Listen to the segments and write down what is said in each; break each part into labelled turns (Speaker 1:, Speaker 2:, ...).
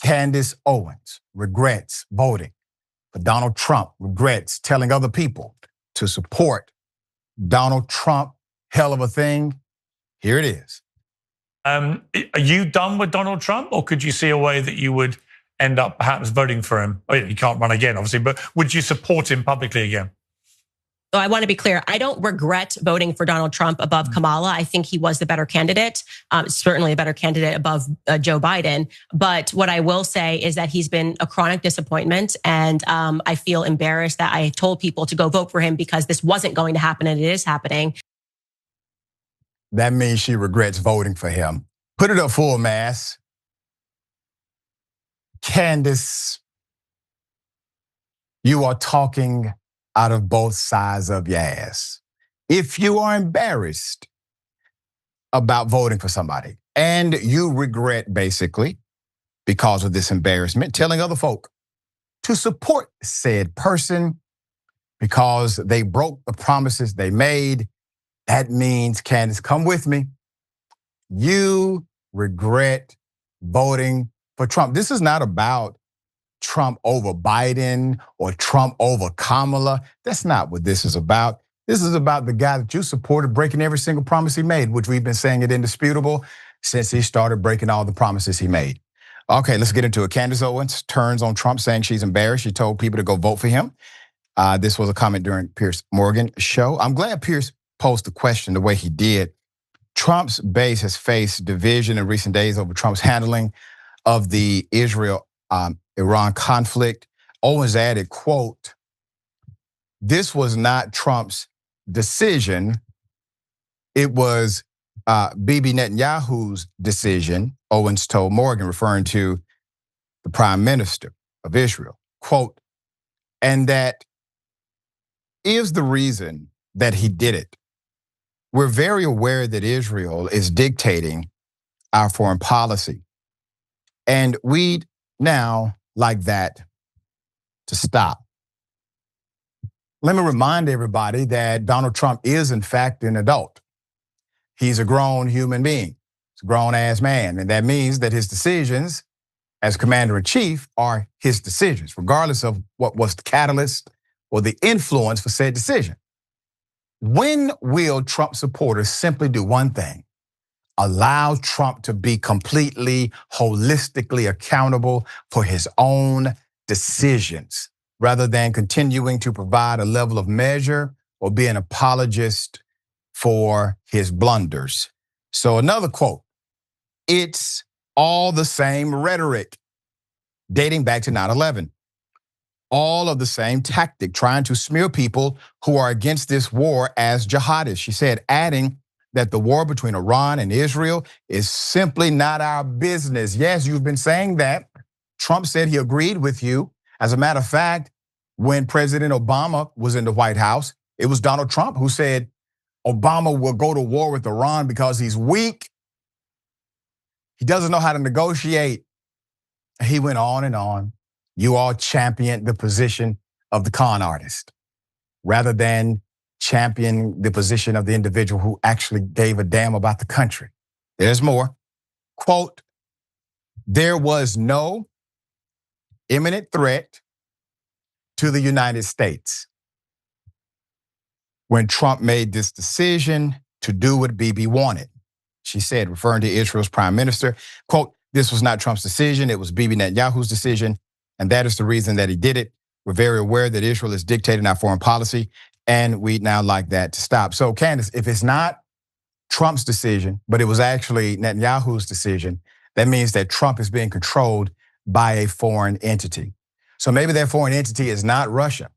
Speaker 1: Candace Owens regrets voting for Donald Trump, regrets telling other people to support Donald Trump. Hell of a thing. Here it is.
Speaker 2: Are you done with Donald Trump, or could you see a way that you would end up perhaps voting for him? Oh, yeah, he can't run again, obviously, but would you support him publicly again?
Speaker 3: So I want to be clear. I don't regret voting for Donald Trump above Kamala. I think he was the better candidate, certainly a better candidate above Joe Biden. But what I will say is that he's been a chronic disappointment. And I feel embarrassed that I told people to go vote for him because this wasn't going to happen and it is happening.
Speaker 1: That means she regrets voting for him. Put it up full mass. Candace, you are talking out of both sides of your ass. If you are embarrassed about voting for somebody and you regret basically because of this embarrassment, telling other folk to support said person because they broke the promises they made, that means, Candace, come with me. You regret voting for Trump. This is not about Trump over Biden or Trump over Kamala. That's not what this is about. This is about the guy that you supported breaking every single promise he made, which we've been saying at Indisputable since he started breaking all the promises he made. Okay, let's get into it. Candace Owens turns on Trump saying she's embarrassed. She told people to go vote for him. This was a comment during Piers Morgan show. I'm glad Piers posed the question the way he did. Trump's base has faced division in recent days over Trump's handling of the Israel-Iran conflict. Owens added, quote, "This was not Trump's decision. It was Bibi Netanyahu's decision," Owens told Morgan, referring to the prime minister of Israel. Quote, "And that is the reason that he did it. We're very aware that Israel is dictating our foreign policy. And we'd now like that to stop." Let me remind everybody that Donald Trump is in fact an adult. He's a grown human being. He's a grown-ass man. And that means that his decisions as commander-in-chief are his decisions, regardless of what was the catalyst or the influence for said decision. When will Trump supporters simply do one thing? Allow Trump to be completely, holistically accountable for his own decisions, rather than continuing to provide a level of measure or be an apologist for his blunders. So another quote, "It's all the same rhetoric," dating back to 9/11. All of the same tactic, trying to smear people who are against this war as jihadists. She said, adding that the war between Iran and Israel is simply not our business. Yes, you've been saying that. Trump said he agreed with you. As a matter of fact, when President Obama was in the White House, it was Donald Trump who said Obama will go to war with Iran because he's weak. He doesn't know how to negotiate. He went on and on. You all championed the position of the con artist rather than champion the position of the individual who actually gave a damn about the country. There's more. Quote, "There was no imminent threat to the United States when Trump made this decision to do what Bibi wanted," she said, referring to Israel's prime minister. Quote, "This was not Trump's decision. It was Bibi Netanyahu's decision. And that is the reason that he did it. We're very aware that Israel is dictating our foreign policy, and we'd now like that to stop." So Candace, if it's not Trump's decision, but it was actually Netanyahu's decision, that means that Trump is being controlled by a foreign entity. So maybe that foreign entity is not Russia.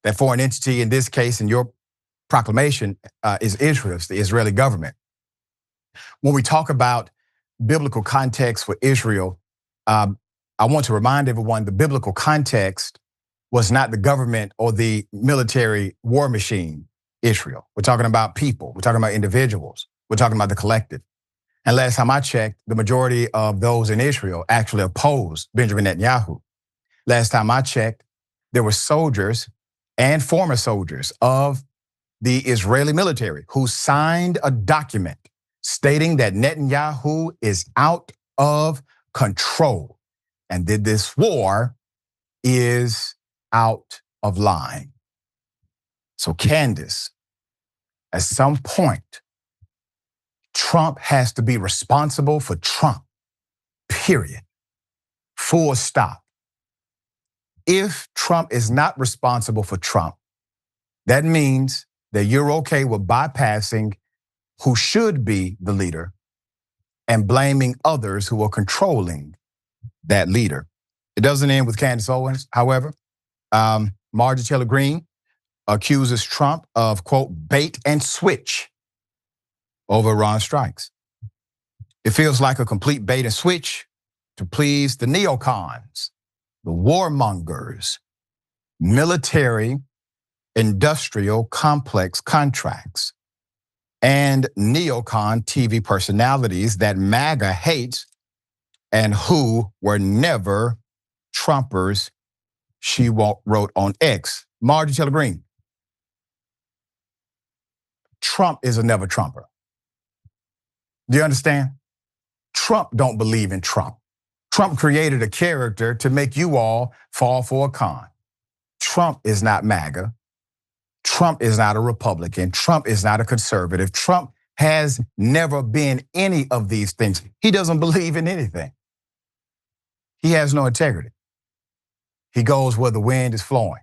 Speaker 1: That foreign entity in this case, in your proclamation, is Israel, it's the Israeli government. When we talk about biblical context for Israel, I want to remind everyone the biblical context was not the government or the military war machine, Israel. We're talking about people. We're talking about individuals. We're talking about the collective. And last time I checked, the majority of those in Israel actually opposed Benjamin Netanyahu. Last time I checked, there were soldiers and former soldiers of the Israeli military who signed a document stating that Netanyahu is out of control. and that this war is out of line. So Candace, at some point, Trump has to be responsible for Trump, period. Full stop. If Trump is not responsible for Trump, that means that you're okay with bypassing who should be the leader and blaming others who are controlling that leader. It doesn't end with Candace Owens, however. Marjorie Taylor Greene accuses Trump of, quote, bait and switch over Iran strikes. It feels like a complete bait and switch to please the neocons, the warmongers, military, industrial complex contracts, and neocon TV personalities that MAGA hates and who were never Trumpers, she wrote on X. Marjorie Taylor Greene. Trump is a never Trumper. Do you understand? Trump don't believe in Trump. Trump created a character to make you all fall for a con. Trump is not MAGA. Trump is not a Republican. Trump is not a conservative. Trump has never been any of these things. He doesn't believe in anything. He has no integrity. He goes where the wind is flowing.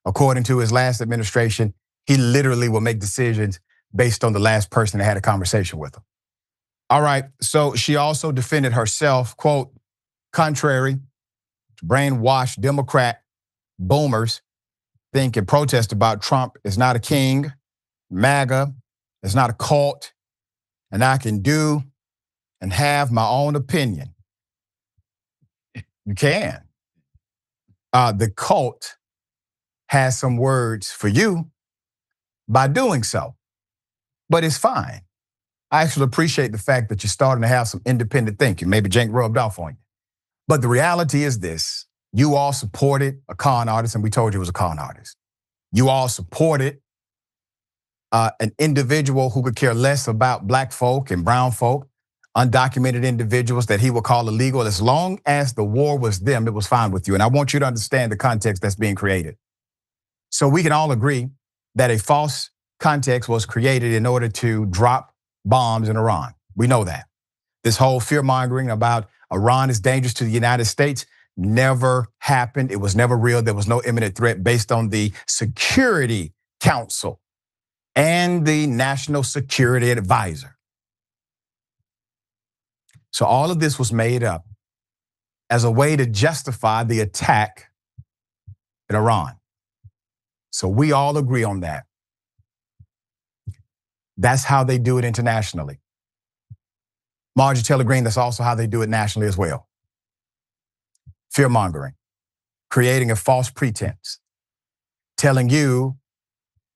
Speaker 1: According to his last administration, he literally will make decisions based on the last person that had a conversation with him. All right, so she also defended herself, quote, contrary to brainwashed Democrat boomers think and protest about Trump is not a king, MAGA is not a cult, and I can do and have my own opinion. You can. The cult has some words for you by doing so, but it's fine. I actually appreciate the fact that you're starting to have some independent thinking. Maybe Cenk rubbed off on you. But the reality is this. You all supported a con artist, and we told you it was a con artist. You all supported an individual who could care less about black folk and brown folk, undocumented individuals that he would call illegal. As long as the war was them, it was fine with you. And I want you to understand the context that's being created. So we can all agree that a false context was created in order to drop bombs in Iran. We know that. This whole fear-mongering about Iran is dangerous to the United States never happened. It was never real. There was no imminent threat based on the Security Council and the National Security Advisor. So all of this was made up as a way to justify the attack in Iran. So we all agree on that. That's how they do it internationally. Marjorie Taylor Greene, that's also how they do it nationally as well. Fear-mongering, creating a false pretense, telling you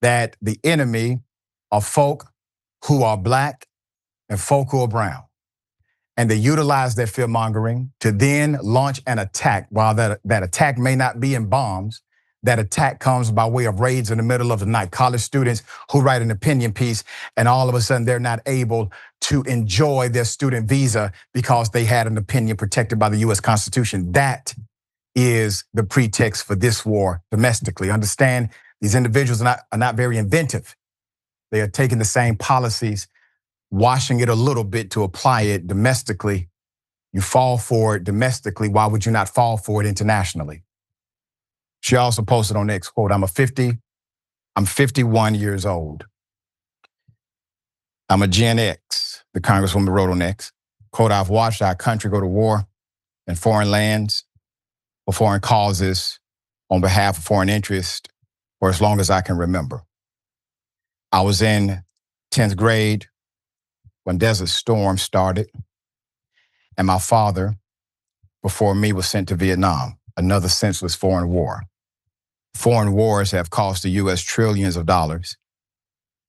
Speaker 1: that the enemy are folk who are black and folk who are brown. And they utilize that fear-mongering to then launch an attack. While that attack may not be in bombs, that attack comes by way of raids in the middle of the night. College students who write an opinion piece, and all of a sudden they're not able to enjoy their student visa because they had an opinion protected by the US Constitution. That is the pretext for this war domestically. Understand, these individuals are not very inventive. They are taking the same policies, washing it a little bit to apply it domestically. You fall for it domestically. Why would you not fall for it internationally? She also posted on X, quote, I'm 51 years old. I'm a Gen X, the Congresswoman wrote on X. Quote, I've watched our country go to war in foreign lands for foreign causes on behalf of foreign interests for as long as I can remember. I was in 10th grade when Desert Storm started, and my father, before me, was sent to Vietnam, another senseless foreign war. Foreign wars have cost the U.S. trillions of dollars,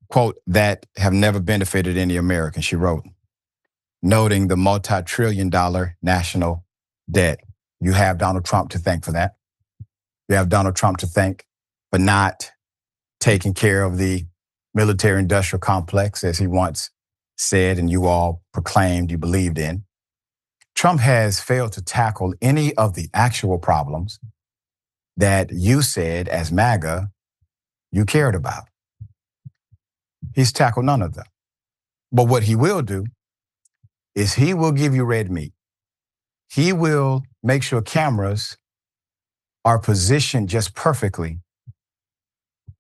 Speaker 1: quote, that have never benefited any American, she wrote, noting the multi-trillion-dollar national debt. You have Donald Trump to thank for that. You have Donald Trump to thank for not taking care of the military-industrial complex, as he once said and you all proclaimed you believed in. Trump has failed to tackle any of the actual problems that you said as MAGA you cared about. He's tackled none of them. But what he will do is he will give you red meat. He will make sure cameras are positioned just perfectly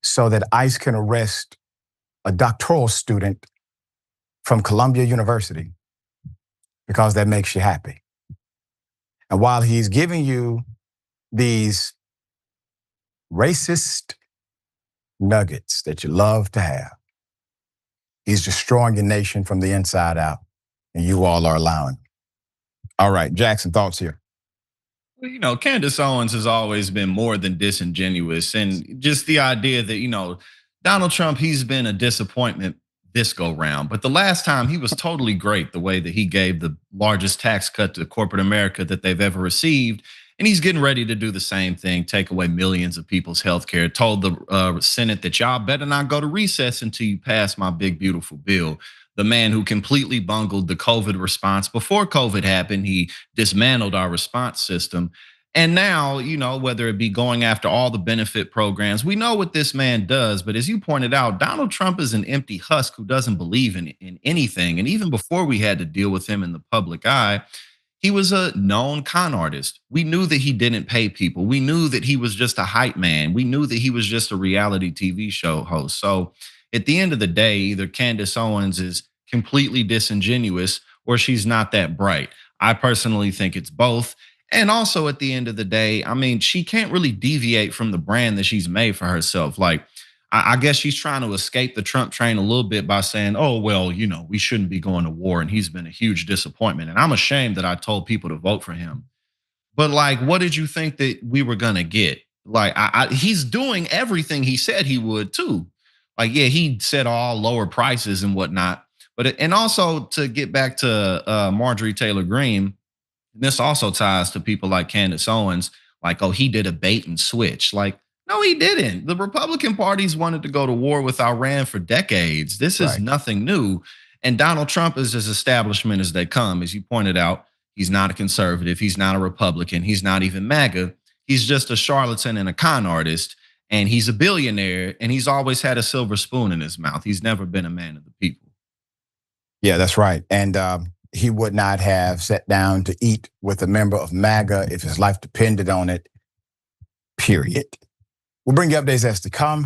Speaker 1: so that ICE can arrest a doctoral student from Columbia University because that makes you happy. And while he's giving you these racist nuggets that you love to have, he's destroying your nation from the inside out, and you all are allowing it. All right, Jackson, thoughts here?
Speaker 4: Well, Candace Owens has always been more than disingenuous. And just the idea that, Donald Trump, he's been a disappointment this go round. But the last time he was totally great, the way that he gave the largest tax cut to corporate America that they've ever received. And he's getting ready to do the same thing, take away millions of people's health care. Told the Senate that y'all better not go to recess until you pass my big, beautiful bill. The man who completely bungled the COVID response before COVID happened. He dismantled our response system. And now, whether it be going after all the benefit programs, we know what this man does. But as you pointed out, Donald Trump is an empty husk who doesn't believe in anything. And even before we had to deal with him in the public eye, he was a known con artist. We knew that he didn't pay people. We knew that he was just a hype man. We knew that he was just a reality TV show host. So at the end of the day, either Candace Owens is completely disingenuous or she's not that bright. I personally think it's both. And also at the end of the day, she can't really deviate from the brand that she's made for herself. Like, I guess she's trying to escape the Trump train a little bit by saying, oh, well, we shouldn't be going to war. And he's been a huge disappointment. And I'm ashamed that I told people to vote for him. But what did you think that we were going to get? He's doing everything he said he would too. He said all lower prices and whatnot. And also to get back to Marjorie Taylor Greene, this also ties to people like Candace Owens, he did a bait and switch. No, he didn't. The Republican parties wanted to go to war with Iran for decades. This is nothing new. And Donald Trump is as establishment as they come. As you pointed out, he's not a conservative. He's not a Republican. He's not even MAGA. He's just a charlatan and a con artist. And he's a billionaire. And he's always had a silver spoon in his mouth. He's never been a man of the people.
Speaker 1: Yeah, that's right. And he would not have sat down to eat with a member of MAGA if his life depended on it, period. We'll bring you updates as to come.